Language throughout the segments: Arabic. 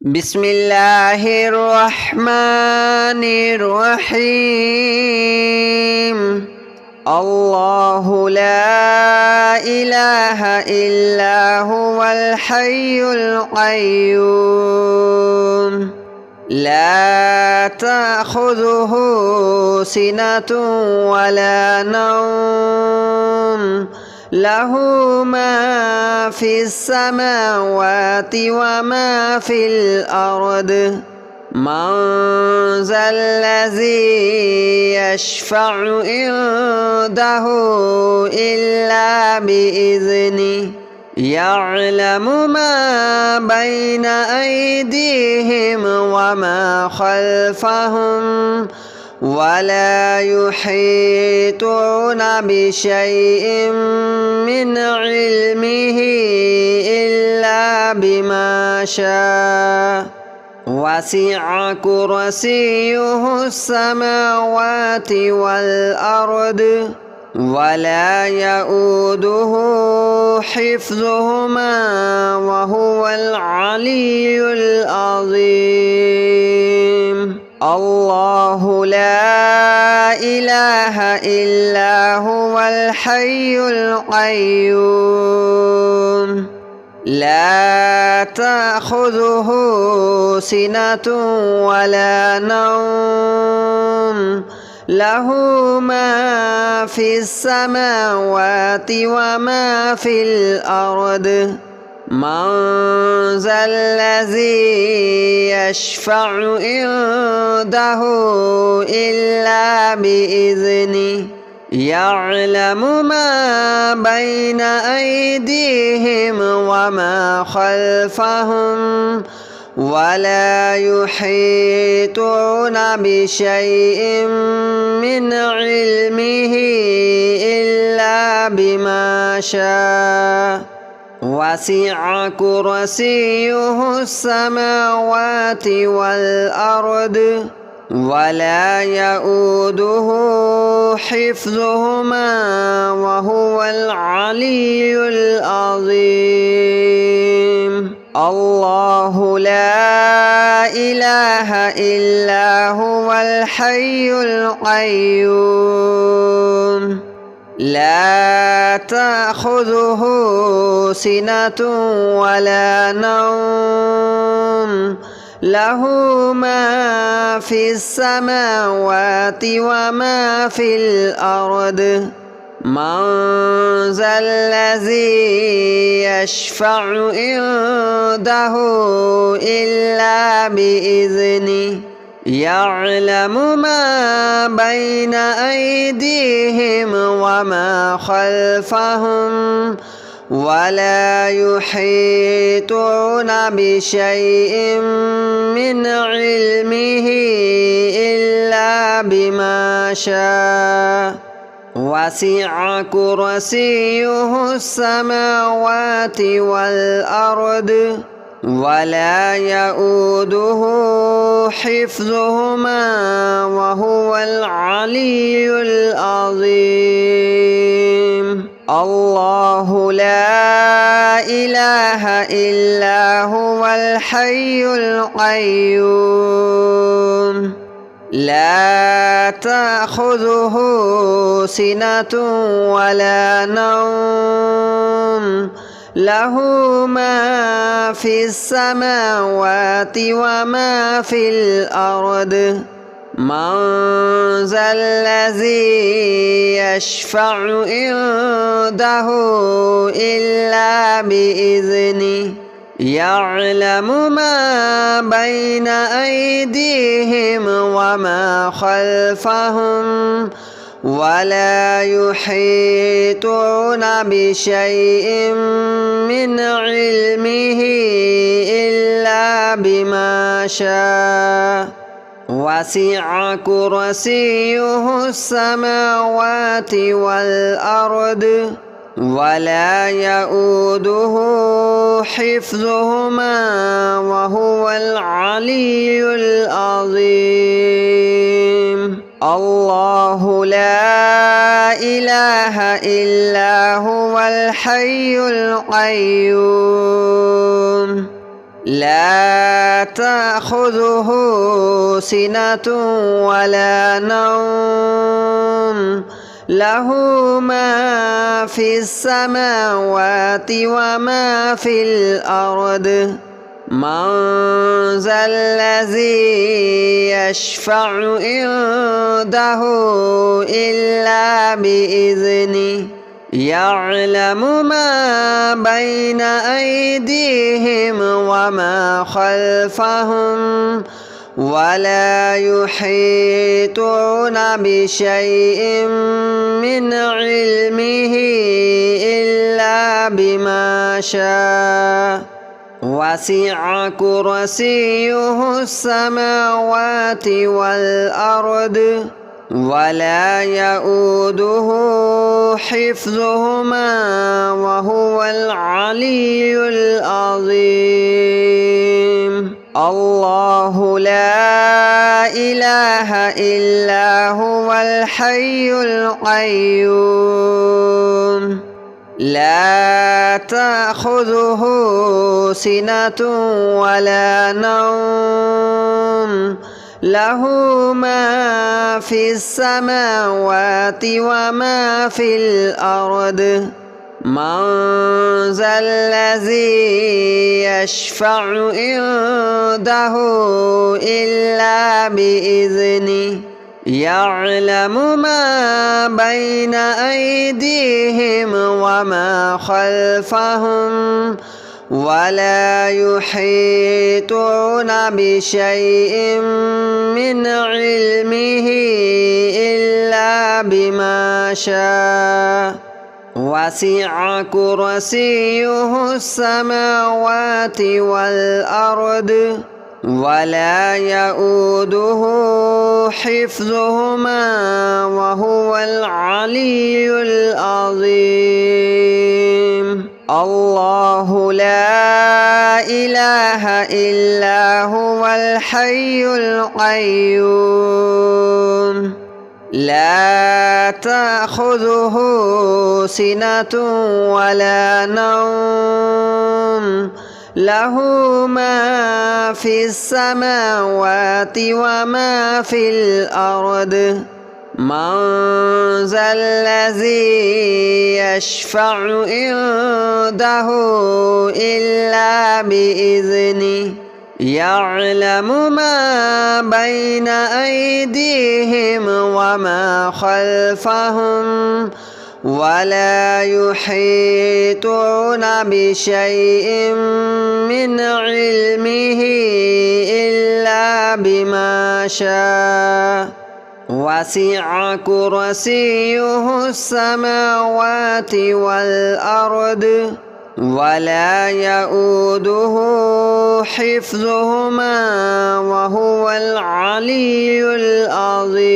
بسم الله الرحمن الرحيم. الله لا إله إلا هو الحي القيوم لا تأخذه سنة ولا نوم له ما في السماوات وما في الأرض من ذا الذي يشفع عنده إلا بإذنه يعلم ما بين أيديهم وما خلفهم ولا يحيطون بشيء من علمه إلا بما شاء وسع كرسيه السماوات والأرض ولا يؤوده حفظهما وهو العلي العظيم. الله لا إله إلا هو الحي القيوم لا تأخذه سنة ولا نوم له ما في السماوات وما في الأرض من ذا الذي يشفع عنده إلا بإذنه يعلم ما بين أيديهم وما خلفهم ولا يحيطون بشيء من علمه إلا بما شاء وسع كرسيه السماوات والأرض ولا يؤوده حفظهما وهو العلي العظيم. الله لا إله إلا هو الحي القيوم لا تأخذه سنة ولا نوم له ما في السماوات وما في الأرض من ذا الذي يشفع عنده إلا بإذنه يعلم ما بين أيديهم وما خلفهم ولا يحيطون بشيء من علمه إلا بما شاء وسع كرسيه السماوات والأرض ولا يؤوده حفظهما وهو العلي العظيم. الله لا إله إلا هو الحي القيوم لا تأخذه سنة ولا نوم له ما في السماوات وما في الأرض من ذا الذي يشفع عنده إلا بإذنه يعلم ما بين أيديهم وما خلفهم ولا يحيطون بشيء من علمه إلا بما شاء وسع كرسيه السماوات والأرض ولا يؤوده حفظهما وهو العلي العظيم. الله لا إله إلا هو الحي القيوم لا تأخذه سنة ولا نوم له ما في السماوات وما في الأرض من ذا الذي يشفع عنده إلا بإذنه يعلم ما بين أيديهم وما خلفهم ولا يحيطون بشيء من علمه إلا بما شاء وسع كرسيه السماوات والأرض ولا يؤوده حفظهما وهو العلي العظيم الله لا إله إلا هو الحي القيوم لا تأخذه سنة ولا نوم له ما في السماوات وما في الأرض من ذا الذي يشفع عنده إلا بإذنه يعلم ما بين أيديهم وما خلفهم ولا يحيطون بشيء من علمه إلا بما شاء وسع كرسيه السماوات والأرض ولا يؤوده حفظهما وهو العلي العظيم الله لا إله إلا هو الحي القيوم لا تأخذه سنة ولا نوم له ما في السماوات وما في الأرض من ذا الذي يشفع عنده إلا بإذنه يعلم ما بين أيديهم وما خلفهم ولا يحيطون بشيء من علمه إلا بما شاء وسع كرسيه السماوات والأرض ولا يؤوده حفظهما وهو العلي العظيم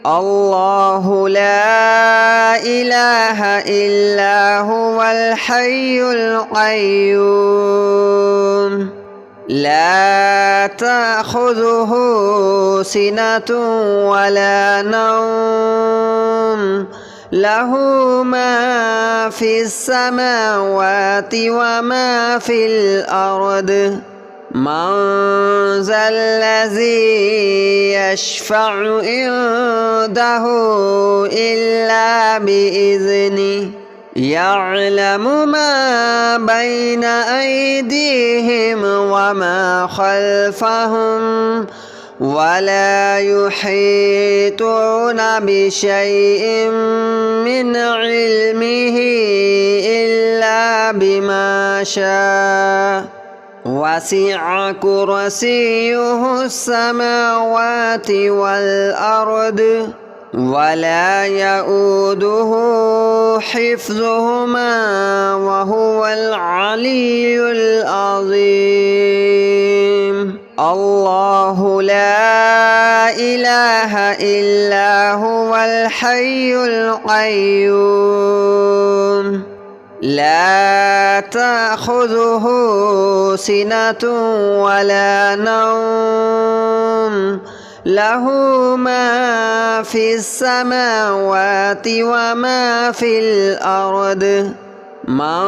الله لا إله إلا هو الحي القيوم لا تأخذه سنة ولا نوم له ما في السماوات وما في الأرض من ذا الذي يشفع عنده إلا بإذنه يعلم ما بين أيديهم وما خلفهم ولا يحيطون بشيء من علمه إلا بما شاء وسع كرسيه السماوات والأرض ولا يؤوده حفظهما وهو العلي العظيم الله لا إله إلا هو الحي القيوم لا تأخذه سنة ولا نوم له ما في السماوات وما في الأرض من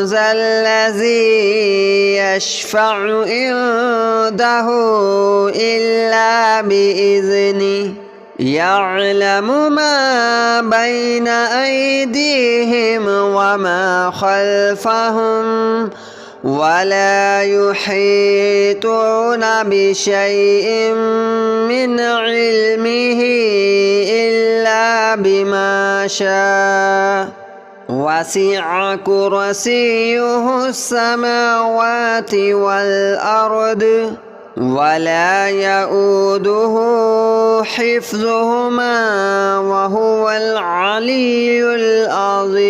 ذا الذي يشفع عنده إلا بإذنه يعلم ما بين أيديهم وما خلفهم ولا يحيطون بشيء من علمه إلا بما شاء وسع كرسيه السماوات والأرض ولا يؤوده حفظهما وهو العلي العظيم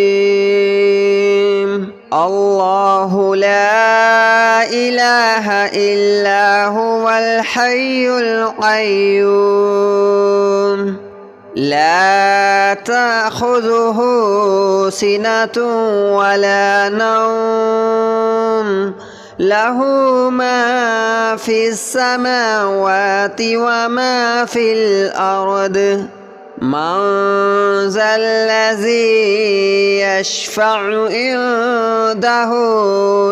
الله لا إله إلا هو الحي القيوم لا تأخذه سنة ولا نوم له ما في السماوات وما في الأرض من ذا الذي يشفع عنده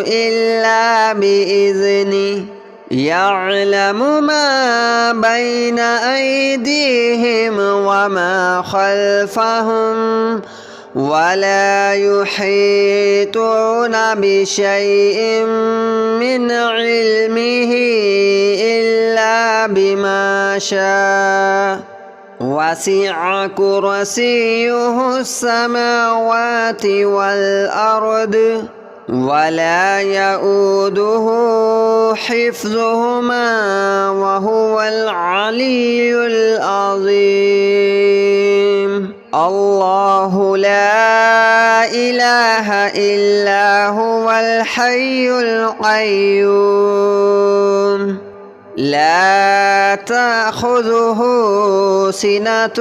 إلا بإذنه يعلم ما بين أيديهم وما خلفهم ولا يحيطون بشيء من علمه إلا بما شاء وسع كرسيه السماوات والأرض ولا يؤوده حفظهما وهو العلي العظيم الله لا إله إلا هو الحي القيوم لا تأخذه سنة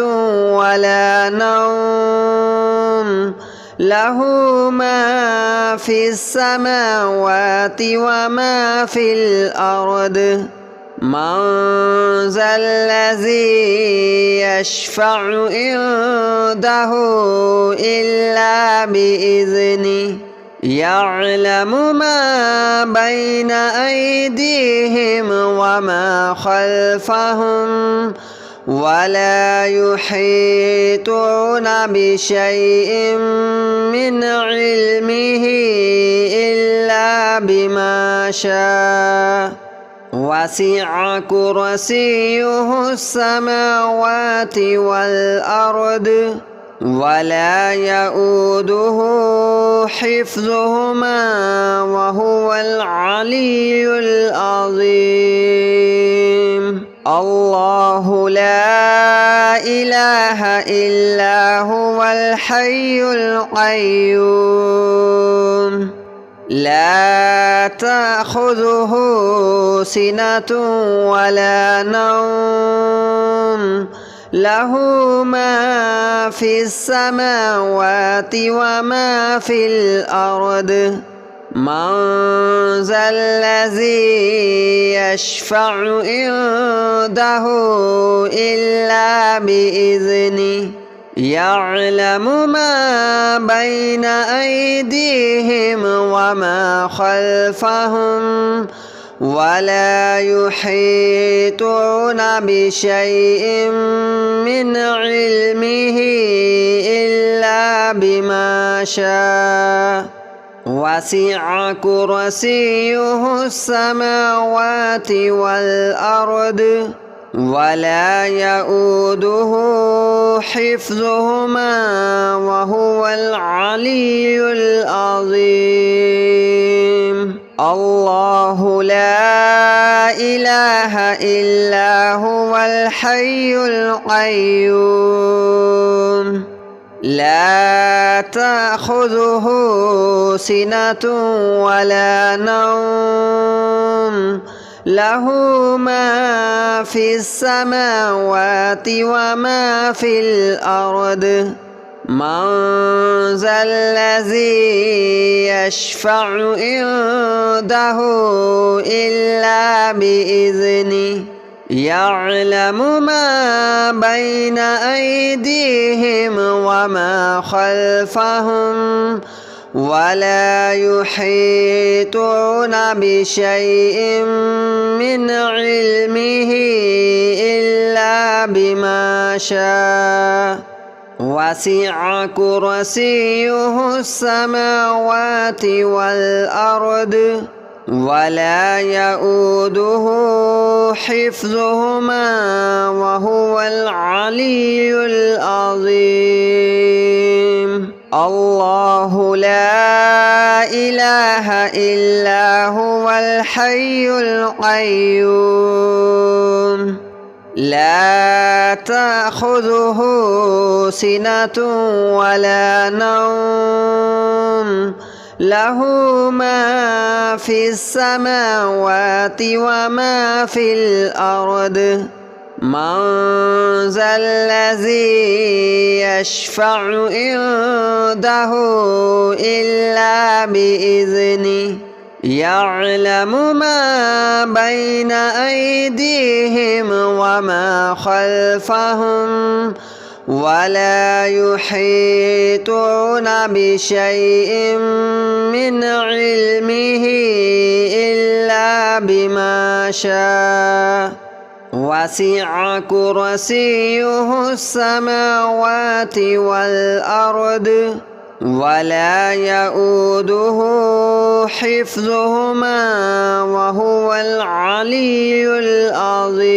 ولا نوم له ما في السماوات وما في الأرض من ذا الذي يشفع عنده إلا بإذنه يعلم ما بين أيديهم وما خلفهم ولا يحيطون بشيء من علمه إلا بما شاء وسع كرسيه السماوات والأرض ولا يؤوده حفظهما وهو العلي العظيم الله لا إله إلا هو الحي القيوم لا تأخذه سنة ولا نوم له ما في السماوات وما في الأرض من ذا الذي يشفع عنده إلا بإذنه يعلم ما بين أيديهم وما خلفهم ولا يحيطون بشيء من علمه إلا بما شاء وسع كرسيه السماوات والأرض ولا يؤوده حفظهما وهو العلي العظيم الله لا إله إلا هو الحي القيوم لا تأخذه سنة ولا نوم له ما في السماوات وما في الأرض من ذا الذي يشفع عنده إلا بإذنه يعلم ما بين أيديهم وما خلفهم ولا يحيطون بشيء من علمه إلا بما شاء وسع كرسيه السماوات والأرض ولا يؤوده حفظهما وهو العلي العظيم الله لا إله إلا هو الحي القيوم لا تأخذه سنة ولا نوم له ما في السماوات وما في الأرض من ذا الذي يشفع عنده إلا بإذنه يعلم ما بين أيديهم وما خلفهم ولا يحيطون بشيء من علمه إلا بما شاء وسع كرسيه السماوات والأرض ولا يؤوده حفظهما وهو العلي العظيم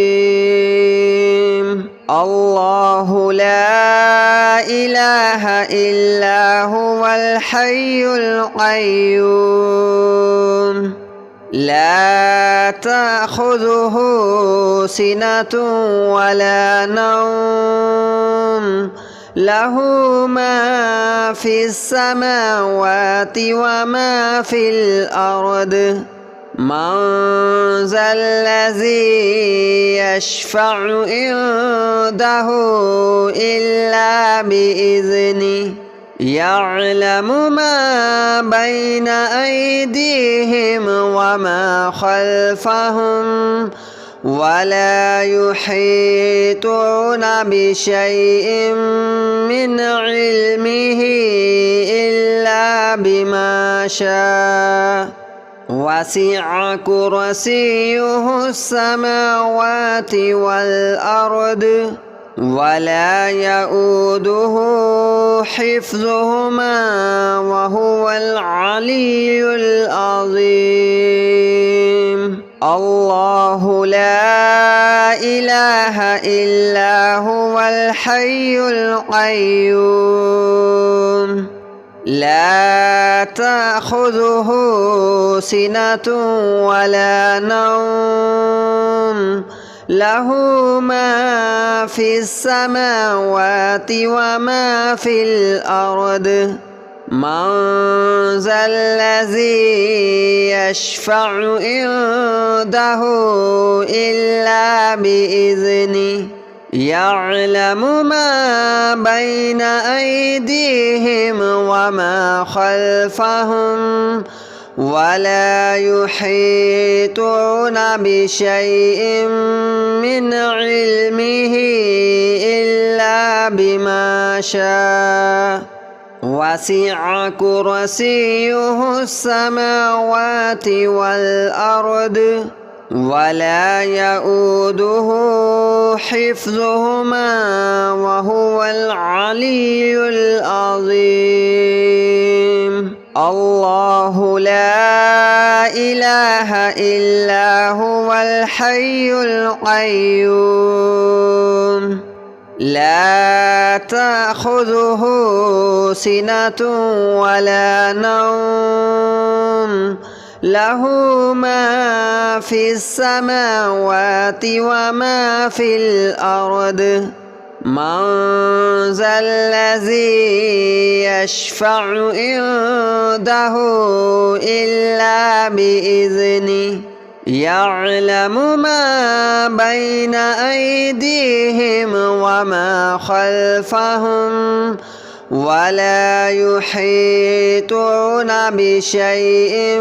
الله لا إله إلا هو الحي القيوم لا تأخذه سنة ولا نوم له ما في السماوات وما في الأرض من ذا الذي يشفع عنده إلا بإذنه يعلم ما بين أيديهم وما خلفهم ولا يحيطون بشيء من علمه إلا بما شاء وسع كرسيه السماوات والأرض ولا يؤوده حفظهما وهو العلي العظيم الله لا إله إلا هو الحي القيوم لا تأخذه سنة ولا نوم له ما في السماوات وما في الأرض من ذا الذي يشفع عنده إلا بإذنه يعلم ما بين أيديهم وما خلفهم ولا يحيطون بشيء من علمه إلا بما شاء وسع كرسيه السماوات والأرض ولا يؤوده حفظهما وهو العلي العظيم الله لا إله إلا هو الحي القيوم لا تأخذه سنة ولا نوم له ما في السماوات وما في الأرض من ذا الذي يشفع عنده إلا بإذنه يعلم ما بين أيديهم وما خلفهم ولا يحيطون بشيء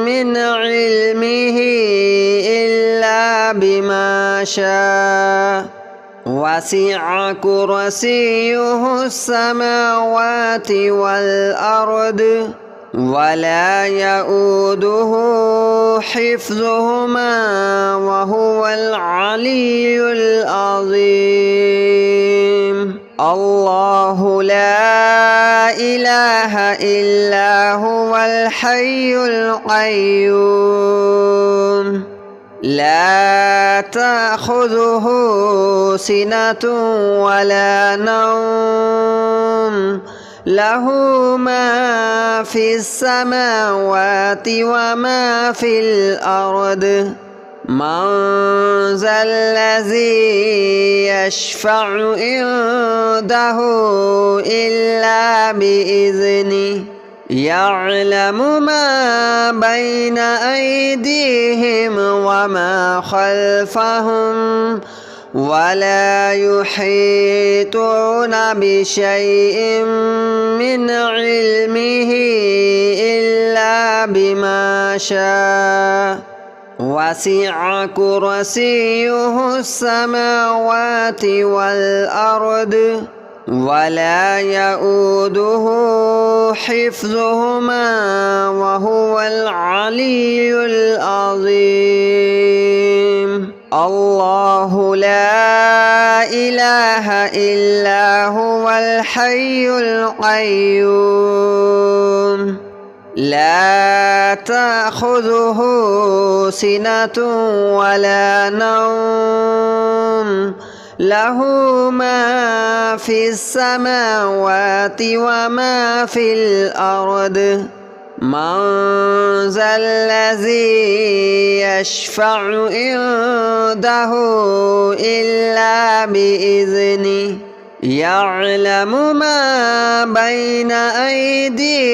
من علمه إلا بما شاء وسع كرسيه السماوات والأرض ولا يؤوده حفظهما وهو العلي العظيم الله لا إله إلا هو الحي القيوم لا تأخذه سنة ولا نوم له ما في السماوات وما في الأرض من ذا الذي يشفع عنده إلا بإذنه يعلم ما بين أيديهم وما خلفهم ولا يحيطون بشيء من علمه إلا بما شاء وسع كرسيه السماوات والأرض ولا يؤوده حفظهما وهو العلي العظيم الله لا إله إلا هو الحي القيوم لا تأخذه سنة ولا نوم له ما في السماوات وما في الأرض من ذا الذي يشفع عنده إلا بإذنه يعلم ما بين أيديهم